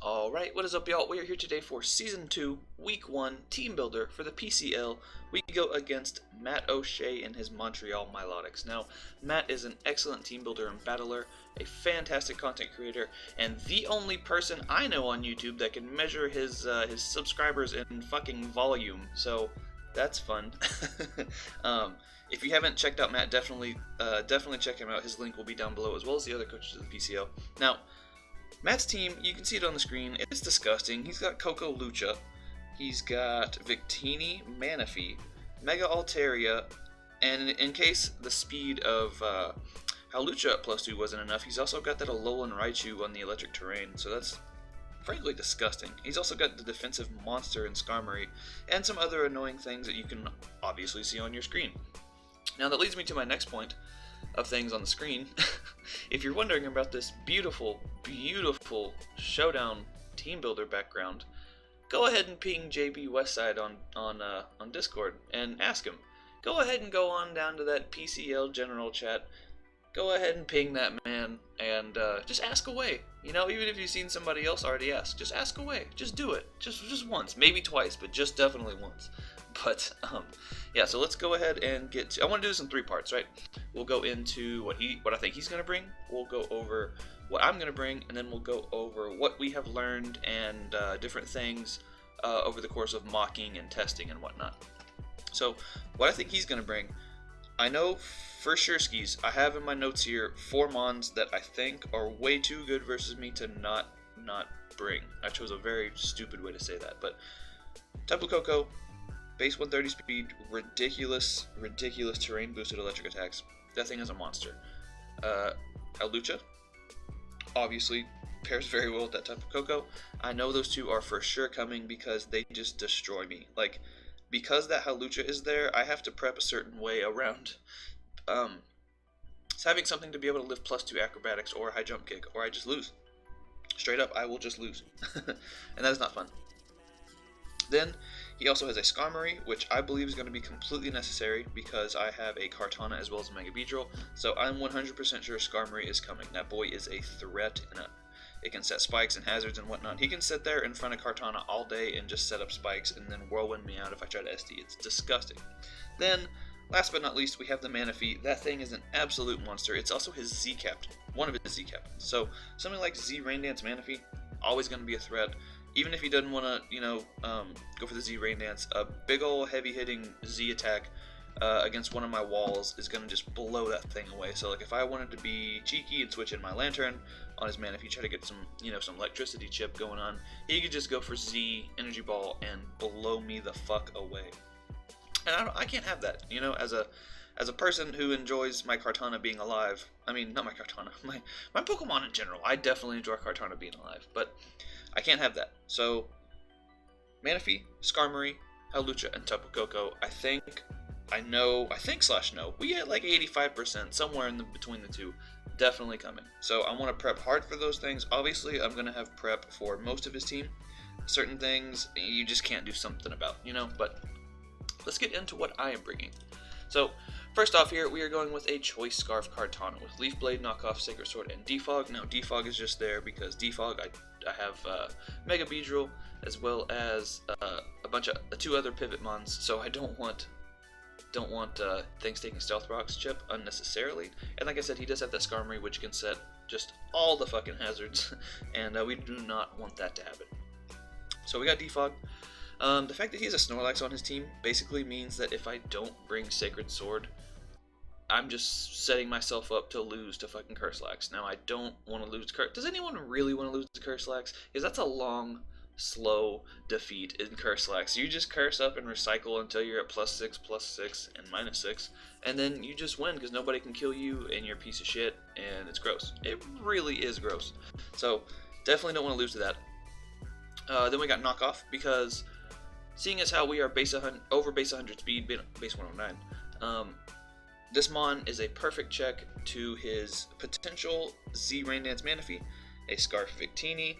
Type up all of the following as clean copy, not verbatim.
Alright, what is up y'all? We are here today for Season 2, Week 1, Team Builder for the PCL. We go against MattOshea and his Montreal Milotics. Now, Matt is an excellent team builder and battler, a fantastic content creator, and the only person I know on YouTube that can measure his subscribers in fucking volume, so that's fun. If you haven't checked out Matt, definitely check him out. His link will be down below, as well as the other coaches of the PCL. Now, Matt's team, you can see it on the screen, it's disgusting. He's got Coco Lucha, he's got Victini, Manaphy, Mega Altaria, and in case the speed of Hawlucha at +2 wasn't enough, he's also got that Alolan Raichu on the electric terrain, so that's frankly disgusting. He's also got the defensive monster in Skarmory, and some other annoying things that you can obviously see on your screen. Now that leads me to my next point of things on the screen. If you're wondering about this beautiful, beautiful Showdown Team Builder background, go ahead and ping JB Westside on Discord and ask him. Go ahead and go on down to that PCL general chat. Go ahead and ping that man and just ask away. You know, even if you've seen somebody else already ask, just ask away. Just do it. Just once, maybe twice, but just definitely once. But yeah, so let's go ahead and get to, I want to do this in 3 parts, right? We'll go into what I think he's going to bring, we'll go over what I'm going to bring, and then we'll go over what we have learned and different things over the course of mocking and testing and whatnot. So what I think he's going to bring, I know for sure skis, I have in my notes here 4 mons that I think are way too good versus me to not bring. I chose a very stupid way to say that, but Tapu Koko, base 130 speed, ridiculous terrain boosted electric attacks. That thing is a monster. Hawlucha, obviously pairs very well with that type of Koko. I know those two are for sure coming because they just destroy me. Like, because that Hawlucha is there, I have to prep a certain way around having something to be able to live +2 acrobatics or a high jump kick, or I just lose. Straight up, I will just lose. And that is not fun. Then, he also has a Skarmory, which I believe is going to be completely necessary because I have a Kartana as well as a Mega Beedrill, so I'm 100% sure Skarmory is coming. That boy is a threat, and it can set spikes and hazards and whatnot. He can sit there in front of Kartana all day and just set up spikes and then whirlwind me out if I try to SD. It's disgusting. Then, last but not least, we have the Manaphy. That thing is an absolute monster. It's also his Z captain, one of his Z captains. So, something like Z Rain Dance Manaphy, always going to be a threat. Even if he doesn't want to, you know, go for the Z Rain Dance, a big ol' heavy-hitting Z attack against one of my walls is going to just blow that thing away. So, like, if I wanted to be cheeky and switch in my Lantern on his man, if you try to get some, you know, some electricity chip going on, he could just go for Z, Energy Ball, and blow me the fuck away. And I can't have that, you know, as a person who enjoys my Kartana being alive. I mean, not my Kartana, my Pokemon in general. I definitely enjoy Kartana being alive, but I can't have that. So, Manaphy, Skarmory, Hawlucha, and Tapu Koko, I think we had like 85%, somewhere in between the two, definitely coming. So I want to prep hard for those things. Obviously, I'm going to have prep for most of his team. Certain things you just can't do something about, you know, but let's get into what I am bringing. So, first off here, we are going with a Choice Scarf Kartana with Leaf Blade, Knockoff, Sacred Sword, and Defog. Now, Defog is just there because Defog, I have Mega Beedrill, as well as a bunch of 2 other Pivot Mons, so I don't want things taking Stealth Rock's chip unnecessarily. And like I said, he does have that Skarmory, which can set just all the fucking hazards, and we do not want that to happen. So we got Defog. The fact that he has a Snorlax on his team basically means that if I don't bring Sacred Sword, I'm just setting myself up to lose to fucking Curselax. Now, I don't want to lose to Does anyone really want to lose to Curselax? Because that's a long, slow defeat in Curselax. You just curse up and recycle until you're at +6, +6, and -6, and then you just win because nobody can kill you and you're a piece of shit, and it's gross. It really is gross. So, definitely don't want to lose to that. Then we got Knockoff, because seeing as how we are over base 100 speed, base 109, this Mon is a perfect check to his potential Z Rain Dance Manaphy, a Scarf Victini.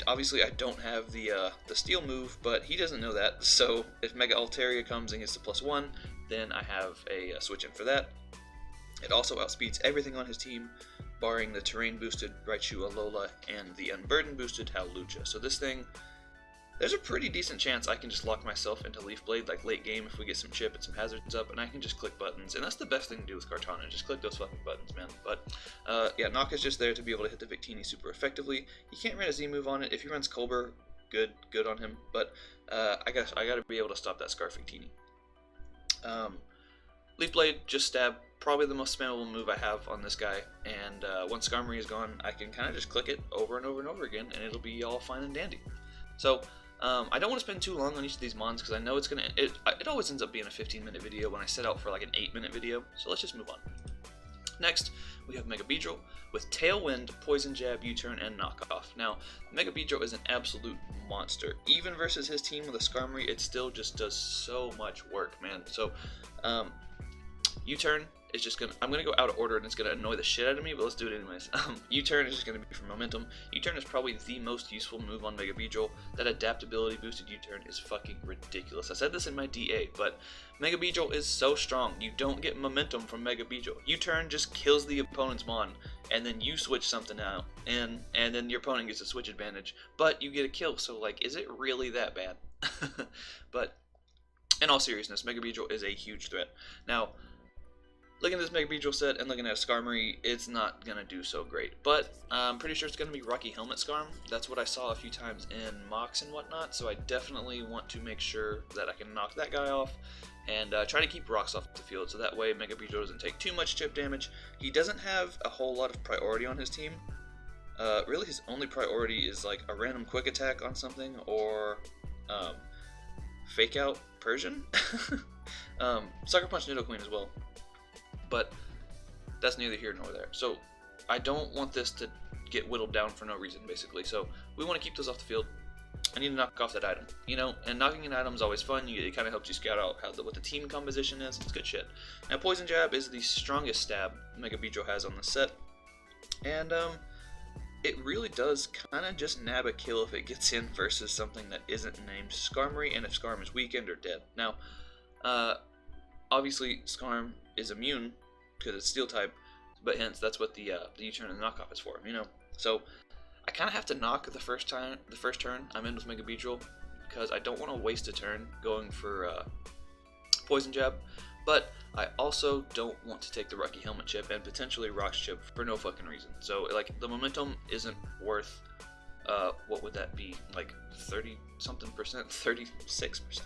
Obviously I don't have the Steel move, but he doesn't know that, so if Mega Altaria comes and gets to +1, then I have a switch in for that. It also outspeeds everything on his team, barring the terrain boosted Raichu Alola and the unburden boosted Hawlucha. So this thing, there's a pretty decent chance I can just lock myself into Leaf Blade like late game if we get some chip and some hazards up, and I can just click buttons, and that's the best thing to do with Kartana, just click those fucking buttons, man. But yeah, Naka's just there to be able to hit the Victini super effectively. He can't run a Z move on it. If he runs Colbur, good on him, but I gotta be able to stop that Scarf Victini. Leaf Blade, just stab, probably the most spammable move I have on this guy, and once Skarmory is gone, I can kind of just click it over and over and over again, and it'll be all fine and dandy. So, I don't want to spend too long on each of these mons, because I know it's it always ends up being a 15-minute video when I set out for like an 8-minute video, so let's just move on. Next, we have Mega Beedrill with Tailwind, Poison Jab, U-Turn, and Knockoff. Now, Mega Beedrill is an absolute monster. Even versus his team with a Skarmory, it still just does so much work, man. So, U-Turn is just gonna, I'm gonna go out of order and it's gonna annoy the shit out of me, but let's do it anyways. U-Turn is just gonna be for momentum. U-Turn is probably the most useful move on Mega Beedrill. That adaptability boosted U-Turn is fucking ridiculous. I said this in my DA, but Mega Beedrill is so strong. You don't get momentum from Mega Beedrill. U-Turn just kills the opponent's mon, and then you switch something out, and then your opponent gets a switch advantage, but you get a kill. So like, is it really that bad? But in all seriousness, Mega Beedrill is a huge threat. Now, looking at this Mega Beedrill set and looking at a Skarmory, it's not going to do so great. But I'm pretty sure it's going to be Rocky Helmet Skarm. That's what I saw a few times in mocks and whatnot, so I definitely want to make sure that I can knock that guy off and try to keep rocks off the field, so that way Mega Beedrill doesn't take too much chip damage. He doesn't have a whole lot of priority on his team. Really, his only priority is like a random quick attack on something, or Fake Out Persian? Sucker Punch Nidoqueen as well. But that's neither here nor there. So I don't want this to get whittled down for no reason, basically. So we want to keep those off the field. I need to knock off that item, you know, and knocking an item is always fun. It kind of helps you scout out what the team composition is. It's good shit. Now, Poison Jab is the strongest stab Mega Beedrill has on the set, and it really does kind of just nab a kill if it gets in versus something that isn't named Skarmory, and if Skarm is weakened or dead. Now, obviously Skarm is immune because it's Steel type, but hence that's what the U-Turn and the knockoff is for, you know. So I kind of have to knock the first turn I'm in with Mega Beedrill, because I don't want to waste a turn going for Poison Jab, but I also don't want to take the Rocky Helmet chip and potentially Rocks chip for no fucking reason. So like, the momentum isn't worth what would that be, like 30-something percent, 36%?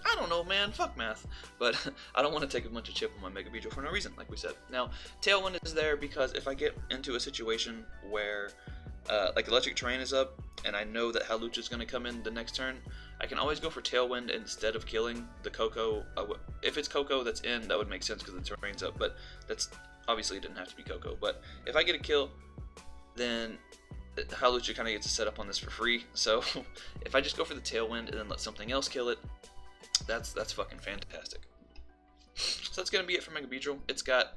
I don't know, man, fuck math. But I don't want to take a bunch of chip on my Mega Beedrill for no reason, like we said. Now, Tailwind is there because if I get into a situation where like Electric Terrain is up, and I know that Hawlucha is going to come in the next turn, I can always go for Tailwind instead of killing the Koko. If it's Koko that's in, that would make sense because the terrain's up, but that's obviously it didn't have to be Koko. But if I get a kill, then Hawlucha kind of gets a set up on this for free. So if I just go for the Tailwind and then let something else kill it, that's fucking fantastic. So that's going to be it for Mega Beedrill. It's got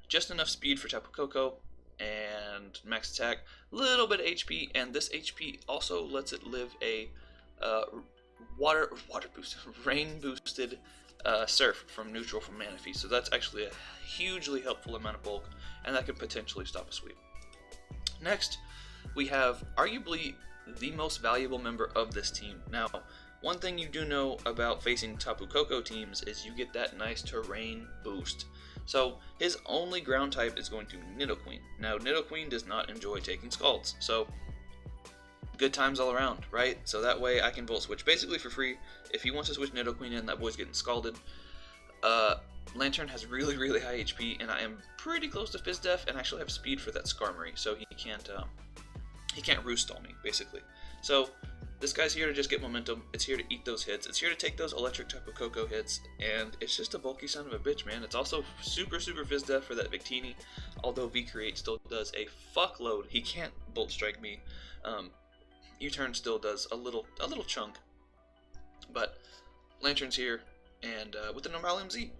just enough speed for Tapu Koko and max attack, little bit of HP, and this HP also lets it live a rain boosted Surf from neutral from Manaphy. So that's actually a hugely helpful amount of bulk, and that could potentially stop a sweep. Next, we have arguably the most valuable member of this team. Now, one thing you do know about facing Tapu Koko teams is you get that nice terrain boost. So his only ground type is going to be Nidoqueen. Now, Nidoqueen does not enjoy taking Scalds, so good times all around, right? So that way I can Volt Switch basically for free. If he wants to switch Nidoqueen in, that boy's getting scalded. Lantern has really, really high HP, and I am pretty close to Fizz Def, and I actually have speed for that Skarmory, so he can't roost on me, basically. So this guy's here to just get momentum. It's here to eat those hits. It's here to take those electric Tapu Koko hits, and it's just a bulky son of a bitch, man. It's also super, super Fizz Def for that Victini, although V-Create still does a fuckload. He can't Bolt Strike me. U-Turn still does a little chunk, but Lantern's here, and with the Normalium Z.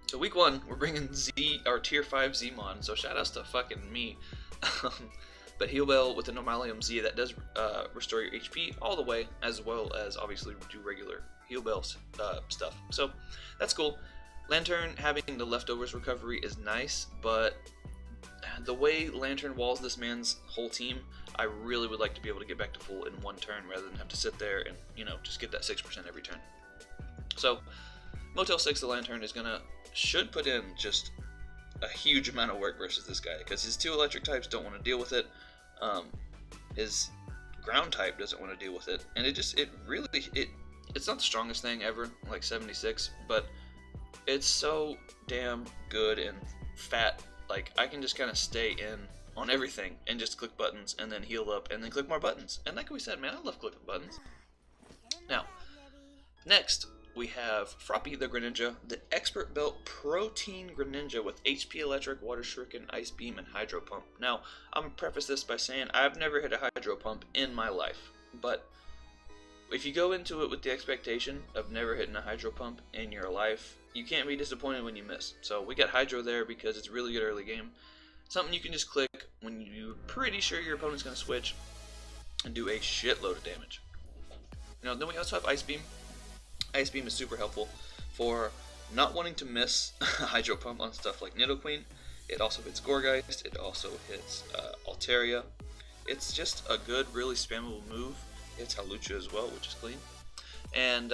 So week 1, we're bringing our Tier 5 Zmon, so shoutouts to fucking me. But Heal Bell with the Normalium Z, that does restore your HP all the way, as well as obviously do regular Heal Bell stuff. So that's cool. Lantern having the leftovers recovery is nice, but the way Lantern walls this man's whole team, I really would like to be able to get back to full in one turn rather than have to sit there and, just get that 6% every turn. So, Motel 6, the Lantern, should put in just a huge amount of work versus this guy, because his 2 electric types don't want to deal with it. His ground type doesn't want to deal with it, and it's not the strongest thing ever, like 76, but it's so damn good and fat. Like, I can just kind of stay in on everything and just click buttons and then heal up and then click more buttons. And like we said, man, I love clicking buttons. Now, next we have Froppy the Greninja, the Expert Belt Protein Greninja with HP Electric, Water Shuriken, Ice Beam, and Hydro Pump. Now, I'm going to preface this by saying I've never hit a Hydro Pump in my life, but if you go into it with the expectation of never hitting a Hydro Pump in your life, you can't be disappointed when you miss. So we got Hydro there because it's really good early game. Something you can just click when you're pretty sure your opponent's going to switch and do a shitload of damage. Then we also have Ice Beam. Ice Beam is super helpful for not wanting to miss a Hydro Pump on stuff like Nidoqueen. It also hits Gourgeist. It also hits Altaria. It's just a good, really spammable move. It's Hawlucha as well, which is clean. And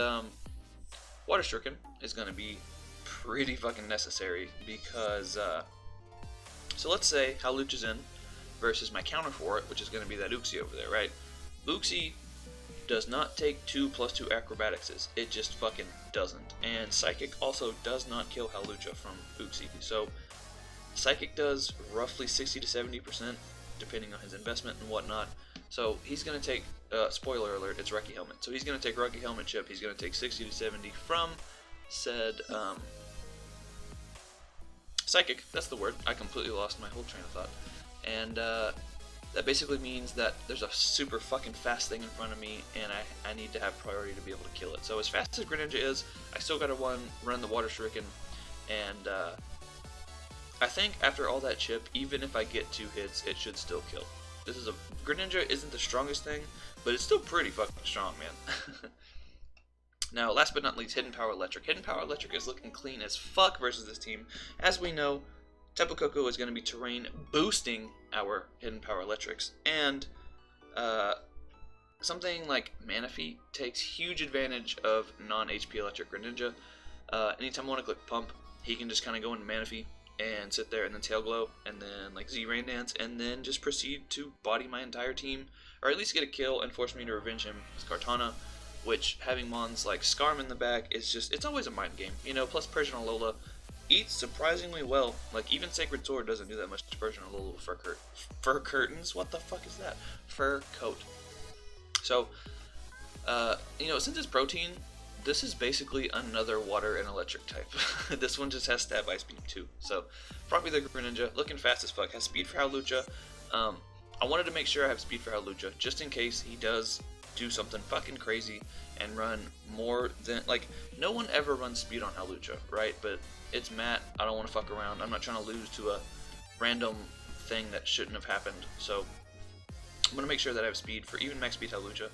Water Shuriken is going to be pretty fucking necessary because, so let's say Hawlucha's in versus my counter for it, which is going to be that Uxie over there, right? Uxie does not take 2+2 acrobatics. It just fucking doesn't. And Psychic also does not kill Hawlucha from Uxie. So Psychic does roughly 60 to 70% depending on his investment and whatnot. So he's going to take, spoiler alert, it's Rocky Helmet. So he's going to take Rocky Helmet chip, he's going to take 60 to 70 from said Psychic, that's the word. I completely lost my whole train of thought. And that basically means that there's a super fucking fast thing in front of me, and I need to have priority to be able to kill it. So as fast as Greninja is, I still gotta run the Water Shuriken, and I think after all that chip, even if I get 2 hits, it should still kill. Greninja isn't the strongest thing, but it's still pretty fucking strong, man. Now, last but not least, Hidden Power Electric. Hidden Power Electric is looking clean as fuck versus this team. As we know, Tapu Koko is going to be terrain boosting our Hidden Power Electrics, and something like Manaphy takes huge advantage of non-HP Electric Greninja. Anytime I want to click Pump, he can just kind of go into Manaphy and sit there and then Tail Glow and then like Z-Rain Dance and then just proceed to body my entire team, or at least get a kill and force me to revenge him with Kartana, which having mons like Skarm in the back is just, it's always a mind game, plus Persian Alola eats surprisingly well. Like, even Sacred Sword doesn't do that much to Persian Alola with fur curtains. What the fuck is that? Fur coat. So, since it's protein, this is basically another water and electric type. This one just has Stab Ice Beam too. So, Froppy the Greninja, looking fast as fuck, has speed for Hawlucha. I wanted to make sure I have speed for Hawlucha, just in case he does do something fucking crazy and run more than, like, no one ever runs speed on Hawlucha, right? But it's Matt, I don't want to fuck around, I'm not trying to lose to a random thing that shouldn't have happened, so I'm going to make sure that I have speed for even max speed Hawlucha,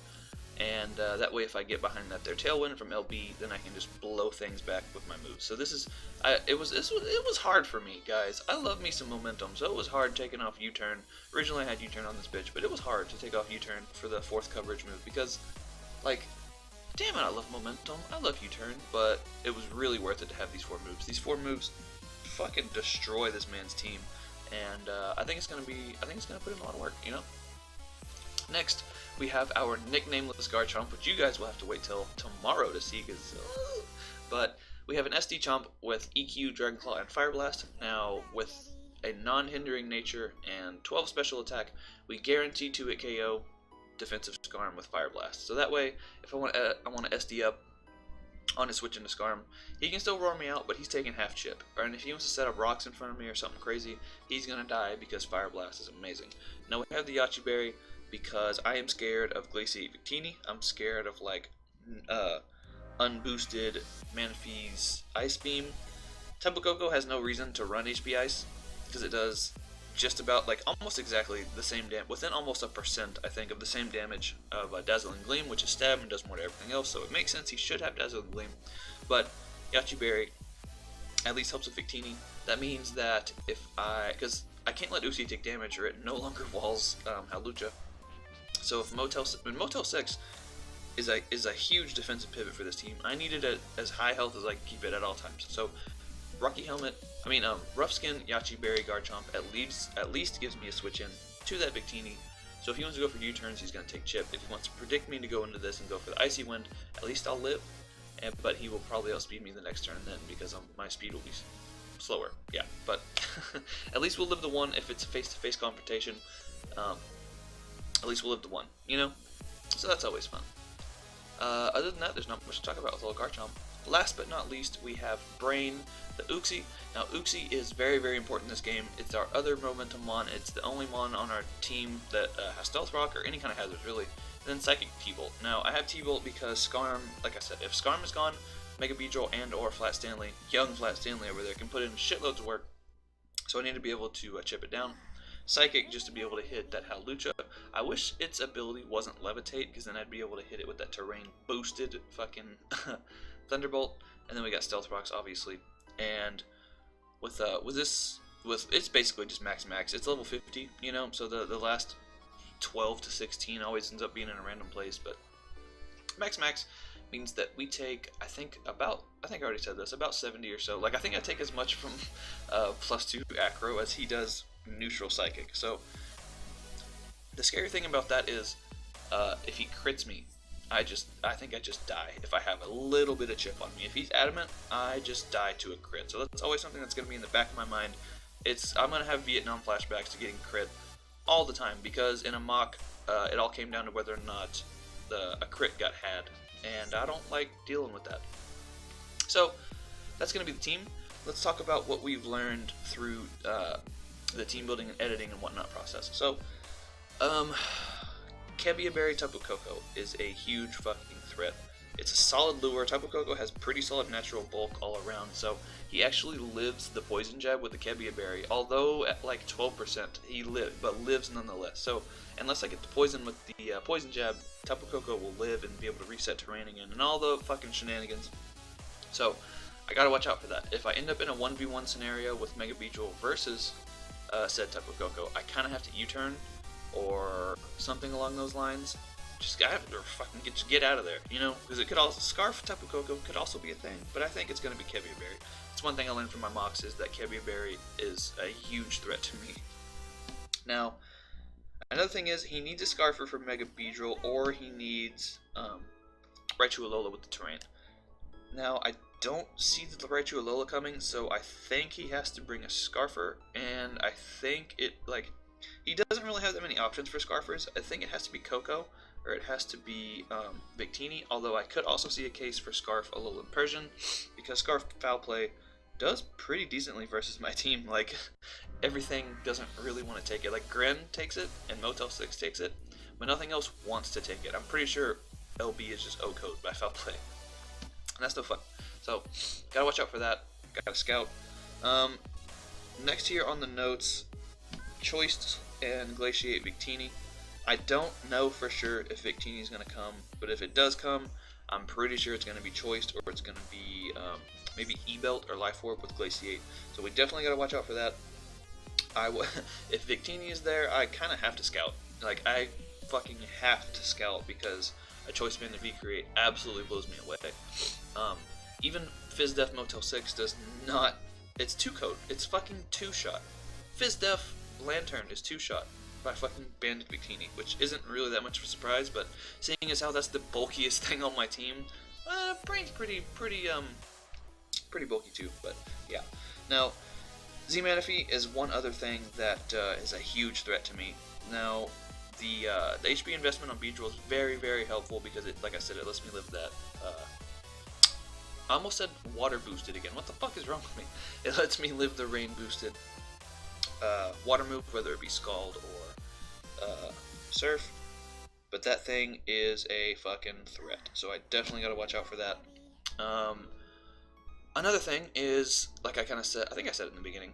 and that way if I get behind that there Tailwind from LB, then I can just blow things back with my moves. So this is, it was hard for me, guys. I love me some momentum, so it was hard taking off U-turn. Originally I had U-turn on this bitch, but it was hard to take off U-turn for the 4th coverage move, because, like, damn it, I love momentum, I love U-turn, but it was really worth it to have these 4 moves. These 4 moves fucking destroy this man's team, and I think it's gonna put in a lot of work, Next, we have our nicknameless Garchomp, which you guys will have to wait till tomorrow to see, but we have an SD Chomp with EQ, Dragon Claw, and Fire Blast. Now, with a non-hindering nature and 12 special attack, we guarantee to hit KO defensive Skarm with Fire Blast. So that way, if I want to SD up on his switch into Skarm, he can still roar me out, but he's taking half chip. And if he wants to set up rocks in front of me or something crazy, he's gonna die because Fire Blast is amazing. Now we have the Yachi Berry because I am scared of Glaciate Victini. I'm scared of like unboosted Manaphy's Ice Beam. Tapu Koko has no reason to run HP Ice because it does just about, like, almost exactly the same within almost 1%, I think, of the same damage of Dazzling Gleam, which is stab and does more to everything else, so it makes sense he should have Dazzling Gleam. But Yachi Berry at least helps with Victini. That means that because I can't let Uxie take damage or it no longer walls Hawlucha. So if Motel 6 is a huge defensive pivot for this team, I need it at as high health as I can keep it at all times. So Rough Skin, Yachi Berry, Garchomp at least gives me a switch in to that Victini. So if he wants to go for U-turns, he's going to take Chip. If he wants to predict me to go into this and go for the Icy Wind, at least I'll live. But he will probably outspeed me the next turn then, because my speed will be slower. Yeah, but at least we'll live the one if it's a face-to-face confrontation. At least we'll live the one, you know? So that's always fun. Other than that, there's not much to talk about with little Garchomp. Last but not least, we have Brain, the Uxie. Now, Uxie is very, very important in this game. It's our other Momentum Mon. It's the only Mon on our team that has Stealth Rock or any kind of hazards, really. And then Psychic T-Bolt. Now, I have T-Bolt because Skarm, like I said, if Skarm is gone, Mega Beedrill and or Flat Stanley, young Flat Stanley over there, can put in shitloads of work. So I need to be able to chip it down. Psychic, just to be able to hit that Hawlucha. I wish its ability wasn't Levitate, because then I'd be able to hit it with that terrain boosted fucking Thunderbolt. And then we got Stealth Rocks, obviously. And with it's basically just max. It's level 50, you know, so the last 12 to 16 always ends up being in a random place, but max means that we take, I think I already said this, about 70 or so. Like, I think I take as much from +2 Acro as he does neutral Psychic. So the scary thing about that is if he crits me, I think I just die if I have a little bit of chip on me. If he's adamant, I just die to a crit. So that's always something that's going to be in the back of my mind. I'm going to have Vietnam flashbacks to getting crit all the time, because in a mock, it all came down to whether or not a crit got had, and I don't like dealing with that. So that's going to be the team. Let's talk about what we've learned through the team building and editing and whatnot process. So, Kebia Berry Tapu Koko is a huge fucking threat. It's a solid lure. Tapu Koko has pretty solid natural bulk all around, so he actually lives the Poison Jab with the Kebia Berry, although at like 12% he lives nonetheless. So unless I get the poison with the Poison Jab, Tapu Koko will live and be able to reset terrain again and all the fucking shenanigans. So I gotta watch out for that. If I end up in a 1v1 scenario with Mega Beedrill versus said Tapu Koko, I kind of have to U-turn or something along those lines. Just fucking get out of there, you know? Because it could also, Scarf Tapu Koko could also be a thing, but I think it's going to be Kebia Berry. It's one thing I learned from my mocks is that Kebia Berry is a huge threat to me. Now, another thing is he needs a Scarfer for Mega Beedrill, or he needs Raichu Alola with the terrain. Now, I don't see the Raichu Alola coming, so I think he has to bring a Scarfer, and I think he doesn't really have that many options for Scarfers. I think it has to be Koko, or it has to be Victini, although I could also see a case for Scarf Alolan Persian, because Scarf Foul Play does pretty decently versus my team. Like, everything doesn't really want to take it. Like, Gren takes it, and Motel 6 takes it, but nothing else wants to take it. I'm pretty sure LB is just O-code by Foul Play, and that's no fun. So, gotta watch out for that. Gotta scout. Next here on the notes, Choiced and Glaciate Victini. I don't know for sure if Victini is going to come, but if it does come, I'm pretty sure it's going to be Choiced, or it's going to be maybe E-Belt or Life Orb with Glaciate. So we definitely got to watch out for that. If Victini is there, I kind of have to scout. Like, I fucking have to scout, because a Choice Band to V-Create absolutely blows me away. Even Fizdef Motel 6 does not... It's 2-code. It's fucking 2-shot. Fizdef Lantern is 2-shot by fucking Banded Victini, which isn't really that much of a surprise, but seeing as how that's the bulkiest thing on my team, Brain's pretty bulky too, but yeah. Now, Z-Manaphy is one other thing that is a huge threat to me. Now, the HP investment on Beedrill is very, very helpful, because it, like I said, it lets me live that, I almost said water boosted again. What the fuck is wrong with me? It lets me live the rain boosted water move, whether it be Scald or Surf, but that thing is a fucking threat, so I definitely gotta watch out for that. Another thing is, like I kind of said, I think I said it in the beginning,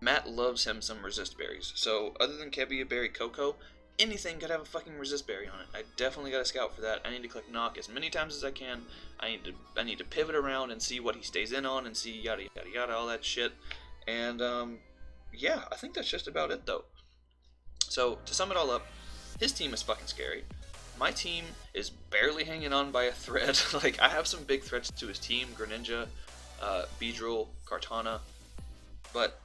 Matt loves him some resist berries, so other than Kebia Berry Koko, anything could have a fucking resist berry on it. I definitely gotta scout for that. I need to click knock as many times as I can. I need to pivot around and see what he stays in on, and see yada yada yada, all that shit. And yeah, I think that's just about it though. So to sum it all up, his team is fucking scary. My team is barely hanging on by a thread. Like, I have some big threats to his team: Greninja, Beedrill, Kartana, but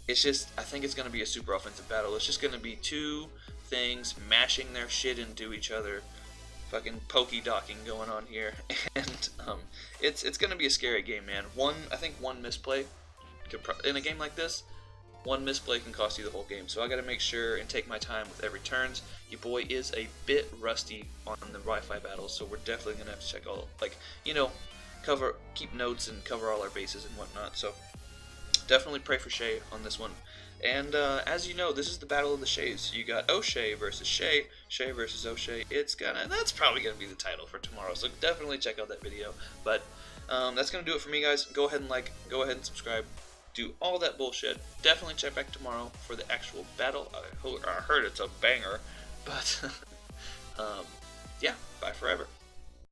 it's just, I think it's going to be a super offensive battle. It's just going to be two things mashing their shit into each other, fucking pokey docking going on here, and it's going to be a scary game, man. I think one misplay in a game like this, one misplay can cost you the whole game. So I got to make sure and take my time with every turns. Your boy is a bit rusty on the Wi-Fi battles, so we're definitely gonna have to check all, like, keep notes and cover all our bases and whatnot. So definitely pray for Shay on this one. And as you know, this is the battle of the Shays. You got O'Shea versus Shay, Shay versus O'Shea. That's probably gonna be the title for tomorrow. So definitely check out that video. But that's gonna do it for me, guys. Go ahead and subscribe. Do all that bullshit. Definitely check back tomorrow for the actual battle. I heard it's a banger. But yeah, bye forever.